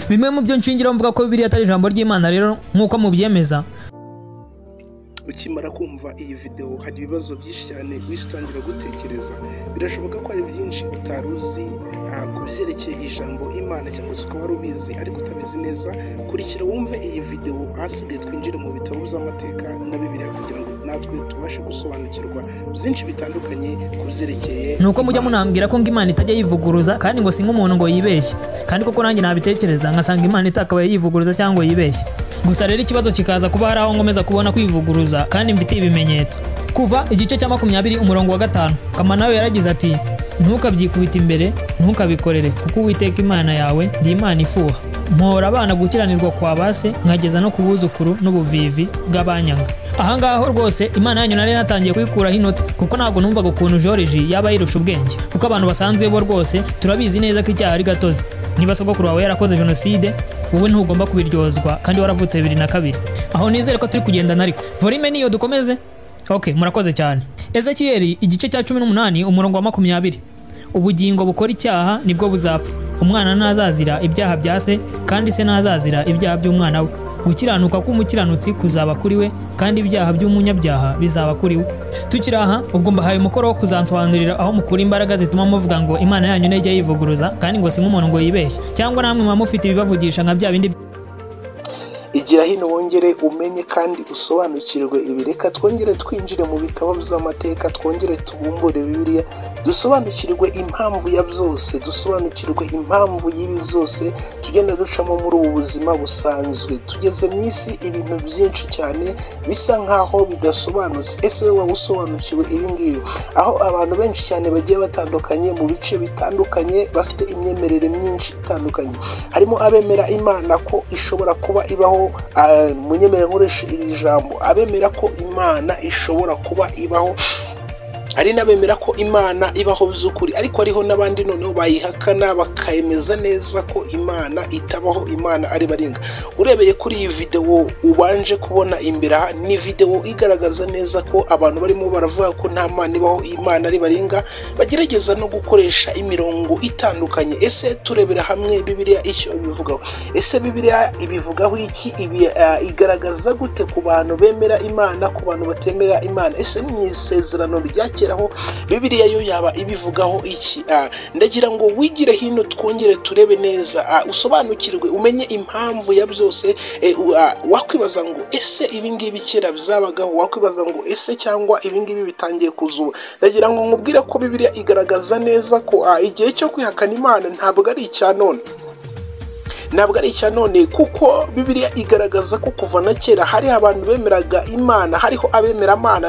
bimwe mu byo nshingiraho mvuga ko Bibiliya atari ijambo ry'Imana rero nk'uko mubyemeza. Ukimara kumva iyi video hari ibibazo byinshi cyane witangira gutekereza. Birashoboka ko ari byinshi utaruzi ku byerekeye ijambo Imana cyangwa se ukaba rubizi ariko utabizi neza. Kurikira wumve iyi video hasigaye twinjire mu bitabo by'amateka na Bibiliya kugira ngo natwe tubashe gusobanukirwa byinshi bitandukanye ku byerekeye. Nuko mujya munambwira ko Imana itajya yivuguruza kandi ngo singa umuntu ngo yibeshye. Kandi koko nanjye nabitekereza ngasanga Imana itakabaye yivuguruza cyangwa yibeshye. Gusa rero ikibazo kikaza kuba hari aho ngomeza kubona kwivuguruza kandi mfite ibimenyetso. Kuva igice cya 20 umurongo wa 5 Kamanawe yaragize ati ntukabyikubita imbere ntukabikorere kuko Uwiteka Imana yawe ndi Imana ifuha. Mpora abana gukiranirwa kwa base nkageza no kubuzukuru n'ubuvivi bw'abanyanga. Ahangaho rwose Imana yanyu nari natangiye kuyikuraho inoti kuko ntabwo numvaga ukuntu George yaba yirusha ubwenge kuko abantu basanzwe bo rwose turabizi neza ko icyaha ari gatozi. Niba sogokuru wawe yarakoze jenoside wowe ntugomba kubiryozwa kandi waravutse 2002. Aho nizere ko turi kugendana ariko volume niyo dukomeze. Okay, murakoze cyane. Ezekiel igice cya 18 umurongo wa 20 ubugingo bukora icyaha nibwo buzapfa. Umwana ntazazira ibyaha bya se kandi se ntazazira ibyaha by'umwana we. Gukiranuka k'umukiranutsi kuzaba kuri we kandi ibyaha by'umunyabyaha bizaba kuri we. Tukiraha ubwo mbahaye umukoro wo kuzansobanurira aho mukura imbaraga zituma muvuga ngo Imana yanyu nejya yivuguruza kandi ngo sink'umuntu ngo yibeshye cyangwa namwe mufite ibibavugisha nka bya bindi. Igira hino wongere umenye kandi usobanukirwe ibi. Reka twongere twinjire mu bitabo by'amateka, twongere tubumbure Bibiliya, dusobanukirwe impamvu ya byose, dusobanukirwe impamvu y'ibi byose tugenda ducamo muri ubu buzima busanzwe. Tugeze mu isi ibintu byinshi cyane bisa nkaho bidasobanutse. Ese wowe wabusobanukiwe ibi ngibi? Aho abantu benshi cyane bagiye batandukanye mu bice bitandukanye bafite imyemerere myinshi itandukanye. Harimo abemera Imana ko ishobora kuba ibaho munyemerere nkoresha iri jambo, abemera ko Imana ishobora kuba ibaho, hari n'abemera ko Imana ibaho by'ukuri, ariko hariho n'abandi noneho bayihakana bakayemeza neza ko Imana itabaho, Imana ari baringa. Urebeye kuri iyi video ubanje kubona imbere ni video igaragaza neza ko abantu barimo baravuga ko nta Mana ibaho, Imana ari baringa, bagerageza no gukoresha imirongo itandukanye. Ese turebera hamwe Bibiliya icyo ibivugaho. Ese Bibiliya ibivugaho iki? Igaragaza gute ku bantu bemera Imana, ku bantu batemera Imana? Ese mu isezerano ryakera aho Bibiliya yo yaba ibivugaho iki? Ndagira ngo wigire hino twongere turebe neza, usobanukirwe umenye impamvu ya byose. Wakwibaza ngo ese ibi ngibi kera byabagaho? Wakwibaza ngo ese cyangwa ibi ngibi bitangiye kuzuba? Ndagira ngo nkubwire ko Bibiliya igaragaza neza ko igihe cyo kwihakana Imana ntabwo ari icya none. Ntabwo ari icya none kuko Bibiliya igaragaza ko kuva na kera hari abantu bemeraga Imana, hariho abemera Imana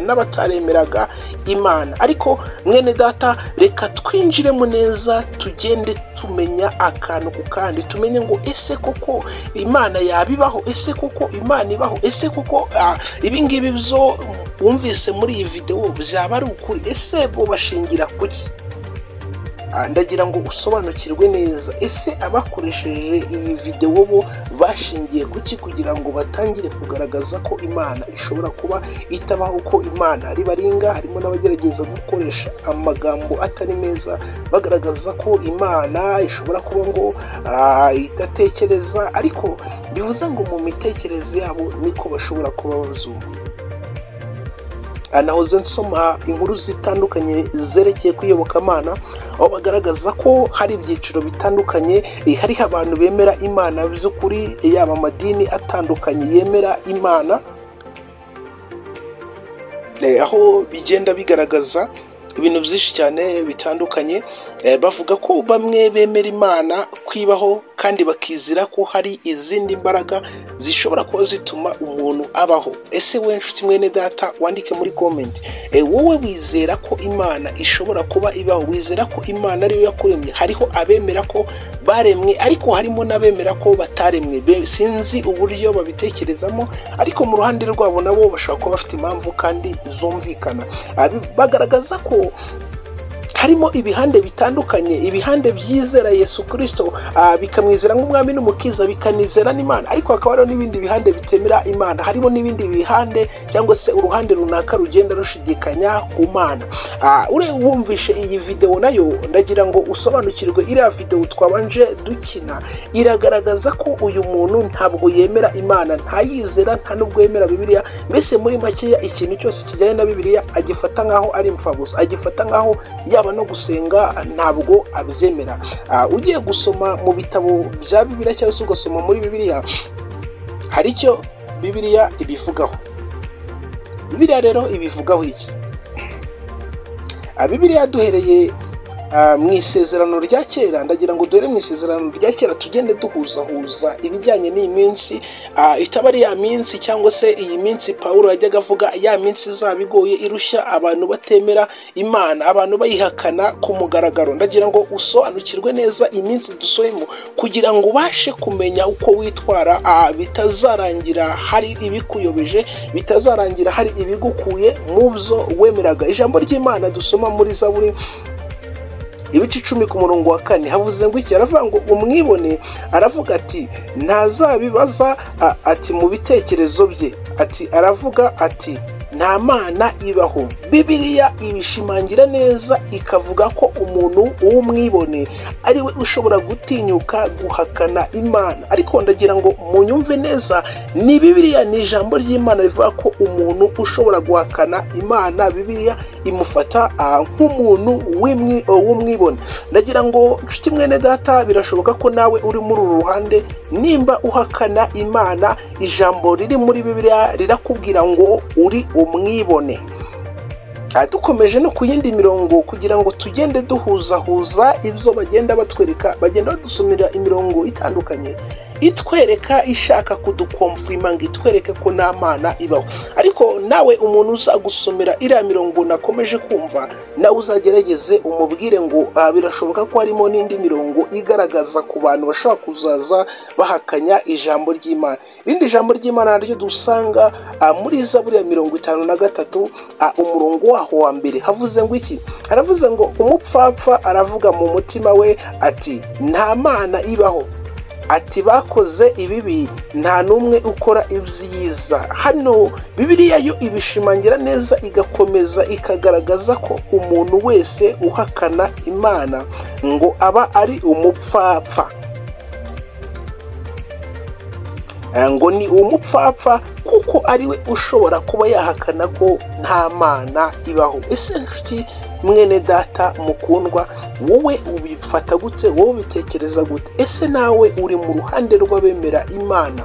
n'abataremeraga Imana. Ariko mwene data reka twinjiremo neza tugende tumenya akantu ku kandi, tumenye ngo ese koko Imana yabibaho? Ese koko Imana ibaho? Ese koko ibi ngibi byo wumvise muri iyi video byaba ari ukuri? Ese bo bashingira kuki? Ndagira ngo usobanukirwe neza. Ese abakoresheje iyi video bo bashingiye kuki kugira ngo batangire kugaragaza ko Imana ishobora kuba itabaho, ko Imana ari baringa? Harimo n'abagerageza gukoresha amagambo atari meza bagaragaza ko Imana ishobora kuba ngo itatekereza, ariko bivuze ngo mu mitekerereze yabo niko bashobora kuba bazumva. Nahoze nsoma inkuru zitandukanye zerekeye kuyobokamana aho bagaragaza ko hari ibyiciro bitandukanye. Hariho abantu bemera Imana by'ukuri, yaba amadini atandukanye yemera Imana, aho bigenda bigaragaza ibintu byinshi cyane bitandukanye. Bavuga ko bamwe bemera Imana kwibaho kandi bakizira ko hari izindi mbaraga zishobora kuba zituma umuntu abaho. Ese we nshuti mwene data wandike muri comment, wowe wizera ko Imana ishobora kuba ibaho? Wizera ko Imana ariyo yakuremye? Hariho abemera ko baremwe ariko harimo n'abemera ko bataremwe. Sinzi uburyo babitekerezamo, ariko mu ruhande rwabo nabo bashobora kuba bafite impamvu kandi zumvikana. Bagaragaza ko harimo ibihande bitandukanye, ibihande byizera Yesu Kristo bikamwizera nk'umwami n'umukiza, bikanizera n'Imana, ariko hakaba hariho n'ibindi bihande bitemera Imana, harimo n'ibindi bihande cyangwa se uruhande runaka rugenda rushidikanya ku Mana. Wumvishe iyi video nayo ndagira ngo usobanukirwe iriya video twabanje dukina iragaragaza ko uyu muntu ntabwo yemera Imana, ntayizera, nta nubwo yemera Bibiliya. Mbese muri makeya ikintu cyose kijyanye na Bibiliya agifata nkaho ari impfabusa, agifata nkaho yaba no gusenga ntabwo abyemera. Ugiye gusoma mu bitabo bya Bibiliya cyangwa se ugasoma muri Bibiliya, hari icyo Bibiliya ibivugaho. Bibiliya rero ibivugaho iki? Bibiliya duhereye mu isezerano rya kera, ndagira ngo duhere mu isezerano rya kera tugende duhuzahuza ibijyanye n'iyi minsi, itaba ari ya minsi cyangwa se iyi minsi Pawulo yajyaga avuga, ya minsi izaba igoye irushya abantu batemera Imana, abantu bayihakana ku mugaragaro. Ndagira ngo usobanukirwe neza iminsi dusohemo kugira ngo ubashe kumenya uko witwara, bitazarangira hari ibikuyobeje, bitazarangira hari ibigukuye mu byo wemeraga. Ijambo ry'Imana dusoma muri Zaburi ibice 10 ku murongo wa 4 havuze ngo iki? Aravuga ngo umwibone aravuga ati ntazabibaza ati mu bitekerezo bye, ati aravuga ati nta Mana ibaho. Bibiliya ibishimangira neza ikavuga ko umuntu w'umwibone ari we ushobora gutinyuka guhakana Imana. Ariko ndagira ngo munyumve neza, ni Bibiliya, ni ijambo ry'Imana rivuga ko umuntu ushobora guhakana Imana Bibiliya imufata nk'umuntu w'umwibone. Ndagira ngo nshuti mwene data, birashoboka ko nawe uri muri uru ruhande. Nimba uhakana Imana, ijambo riri muri Bibiliya rirakubwira ngo uri umwibone. Dukomeje no ku yindi mirongo kugira ngo tugende duhuzahuza ibyo bagenda batwereka, bagenda badusomera imirongo itandukanye itwereka, ishaka kudukomfirima ngo itwereke ko nta Mana ibaho. Ariko nawe umuntu uzagusomera iriya mirongo nakomeje kumva, nawe uzagerageze umubwire ngo birashoboka ko harimo n'indi mirongo igaragaza ku bantu bashaka kuzaza bahakanya ijambo ry'Imana. Irindi jambo ry'Imana naryo dusanga muri Zaburi ya 53 umurongo waho wa mbere havuze ngo iki? Aravuze ngo umupfapfa aravuga mu mutima we ati nta Mana ibaho, ati bakoze ibibi nta numwe ukora ibyiza. Hano Bibiliya yo ibishimangira neza, igakomeza ikagaragaza ko umuntu wese uhakana Imana ngo aba ari umupfapfa, ngo ni umupfapfa kuko ari we ushobora kuba yahakana ko nta Mana ibaho. Ese nshuti mwene data mukundwa, wowe ubifata gute? Wowe ubitekereza gute? Ese nawe uri mu ruhande rw'abemera Imana?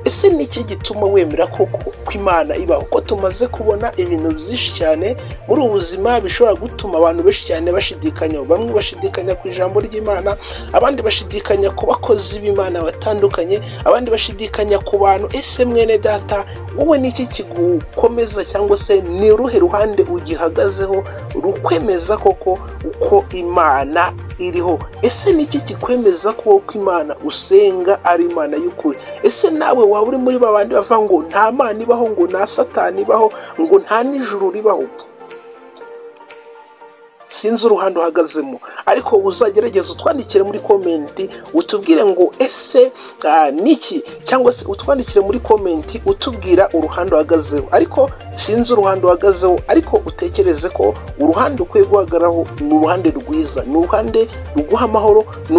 Ese niki gituma wemera ko Imana ibaho? Ko tumaze kubona ibintu byinshi cyane muri ubuzima bishobora gutuma abantu benshi cyane bashidikanya. Bamwe bashidikanya ku ijambo ry'Imana, abandi bashidikanya ku bakozi b'Imana batandukanye, abandi bashidikanya ku bantu. Ese mwene data, wowe niki kigukomeza cyangwa se ni uruhe ruhande ugihagazeho rukwemeza koko uko Imana iriho? Ese niki kikwemeza ko Imana usenga ari Imana y'ukuri? Ese nawe waba uri muri babandi bavuga ngo nta Mana ibaho, ngo nta Satani ibaho, ngo nta n'ijuru ribaho? Sinzi uruhande uhagazemo, ariko uzagerageza utwandikire muri komenti utubwire ngo ese niki, cyangwa se utwandikire muri komenti utubwira uruhande uhagazeho. Ariko sinzi uruhande uhagazeho, ariko utekereze ko uruhande ukwiye guhagararaho ni uruhande rwiza, ni uruhande ruguha amahoro, ni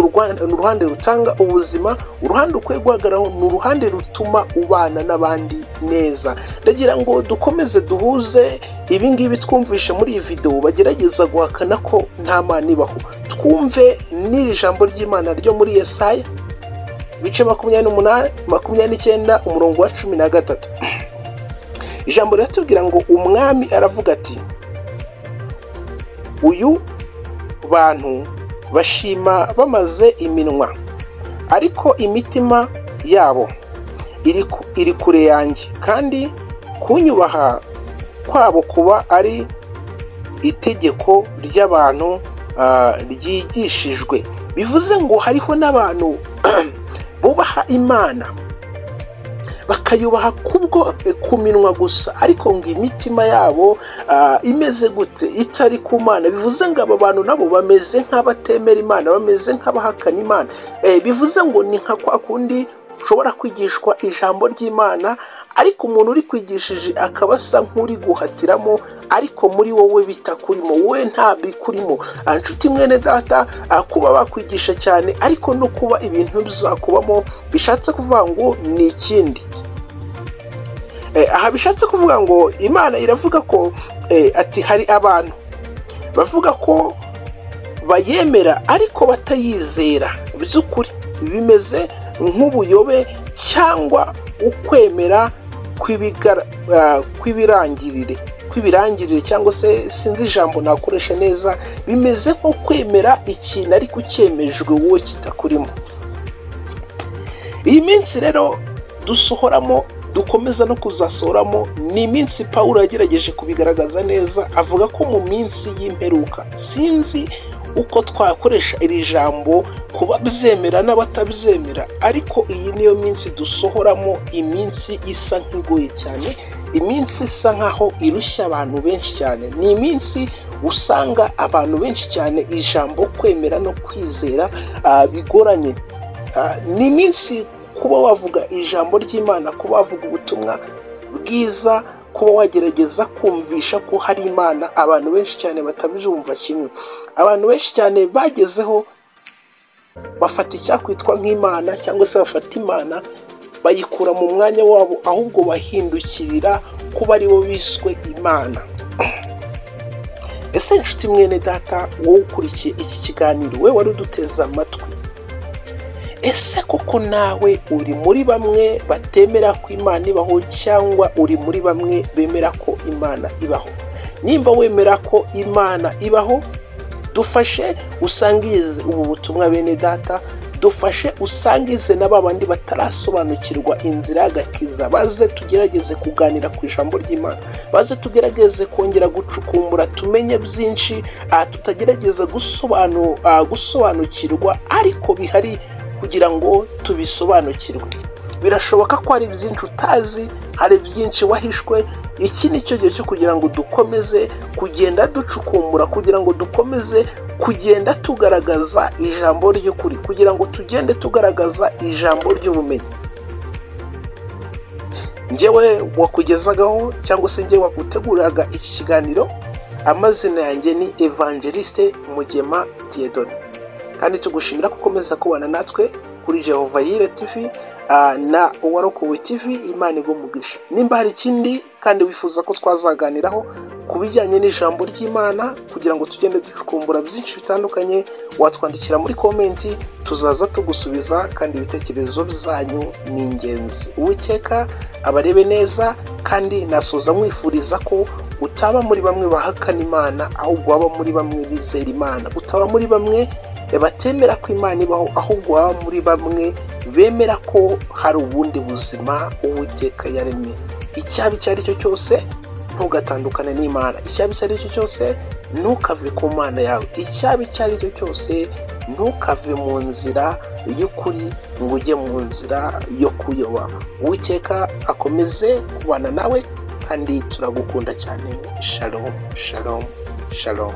uruhande rutanga ubuzima. Uruhande ukwiye guhagararaho ni uruhande rutuma ubana n'abandi neza. Ndagira ngo dukomeze duhuze ibi ngibi twumvishe muri iyi video bagerageza guhakana ko nta Mana ibaho. Twumve n'iri jambo ry'Imana ryo muri Yesaya bice 29 umurongo wa 13. Ijambo riratubwira ngo umwami aravuga ati uyu bantu bashima bamaze iminwa, ariko imitima yabo iri kure yanjye, kandi kunyubaha kwabo kuba ari itegeko ry'abantu ryigishijwe. Bivuze ngo hariho n'abantu bubaha Imana, bakayubaha kubwo ku minwa gusa, ariko ngo imitima yabo imeze gute? Itari ku Mana. Bivuze ngo aba bantu nabo bameze nk'abatemera Imana, bameze nk'abahakana Imana. Bivuze ngo ni nka kwa kundi ushobora kwigishwa ijambo ry'Imana, ariko umuntu uri kwigishije akaba asa nk'uri guhatiramo, ariko muri wowe bitakurimo, wowe nta bikurimo. Nshuti mwene data, kuba bakwigisha cyane ariko no kuba ibintu bizakubamo bishatse kuvuga ngo ni ikindi. Aha bishatse kuvuga ngo Imana iravuga ko ati hari abantu bavuga ko bayemera ariko batayizera. By'ukuri bimeze nk'ubuyobe cyangwa ukwemera kw'ibirangirire cyangwa se sinzi ijambo nakoresha neza. Bimeze nko kwemera ikintu ariko cyemejwe wowe kitakurimo. Iyi minsi rero dusohoramo, dukomeza no kuzasohoramo, ni iminsi Pawulo yagerageje kubigaragaza neza, avuga ko mu minsi y'imperuka. Sinzi uko twakoresha iri jambo kuba byemera n'abatabyemera, ariko iyi niyo minsi dusohoramo, iminsi isa nk'igoye cyane, iminsi isa nkaho irushya abantu benshi cyane. Ni iminsi usanga abantu benshi cyane ijambo kwemera no kwizera bigoranye. Ni iminsi kuba wavuga ijambo ry'Imana, kuba wavuga ubutumwa bwiza, kuba wagerageza kumvisha ko hari Imana, abantu benshi cyane batabyumva kimwe. Abantu benshi cyane bagezeho bafata icyakwitwa nk'Imana, cyangwa se bafata Imana bayikura mu mwanya wabo, ahubwo bahindukirira kuba ari bo biswe Imana. Ese nshuti mwene data, wowe ukurikiye iki kiganiro, we wari uduteze amatwi, ese koko nawe uri muri bamwe batemera ko Imana ibaho, cyangwa uri muri bamwe bemera ko Imana ibaho? Nimba wemera ko Imana ibaho, dufashe usangize ubu butumwa bene data, dufashe usangize na babandi batarasobanukirwa inzira y'agakiza, baze tugerageze kuganira ku ijambo ry'Imana, baze tugerageze kongera gucukumbura tumenye byinshi, tutagerageza gusobanukirwa ariko bihari kugira ngo tubisobanukirwe. Birashoboka ko hari byinshi utazi, hari byinshi wahishwe. Iki ni cyo gihe cyo kugira ngo dukomeze kugenda ducukumbura, kugira ngo dukomeze kugenda tugaragaza ijambo ry'ukuri, kugira ngo tugende tugaragaza ijambo ry'ubumenyi. Njyewe wakugezagaho cyangwa se njyewe waguteguriraga iki kiganiro, amazina yanjye ni Evangeliste Mugema Dieudonné, kandi tugushimira ko ukomeza kubana natwe kuri Jehova Yire TV na Uwarokowe TV. Imana igumugisha. Nimba hari ikindi kandi wifuza ko twazaganiraho ku bijyanye n'ijambo ry'Imana, kugira ngo tugende ducukumbura byinshi bitandukanye, watwandikira muri komenti, tuzaza tugusubiza, kandi ibitekerezo byanyu ni ingenzi. Uwiteka abarebe neza, kandi nasoza mwifuriza ko utaba muri bamwe bahakana Imana, ahubwo waba muri bamwe bizera Imana. Utaba muri bamwe batemera ko Imana ibaho, ahubwo waba muri bamwe bemera ko hari ubundi buzima Uwiteka yaremye. Icyabi icyo ari cyo cyose ntugatandukane n'Imana. Icyabi icyo ari cyo cyose ntukave ku Mana yawe. Icyabi icyo ari cyo cyose ntukave mu nzira y'ukuri ngo ujye mu nzira yo kuyoba. Uwiteka akomeze kubana nawe, kandi turagukunda cyane. Shalom, shalom, shalom.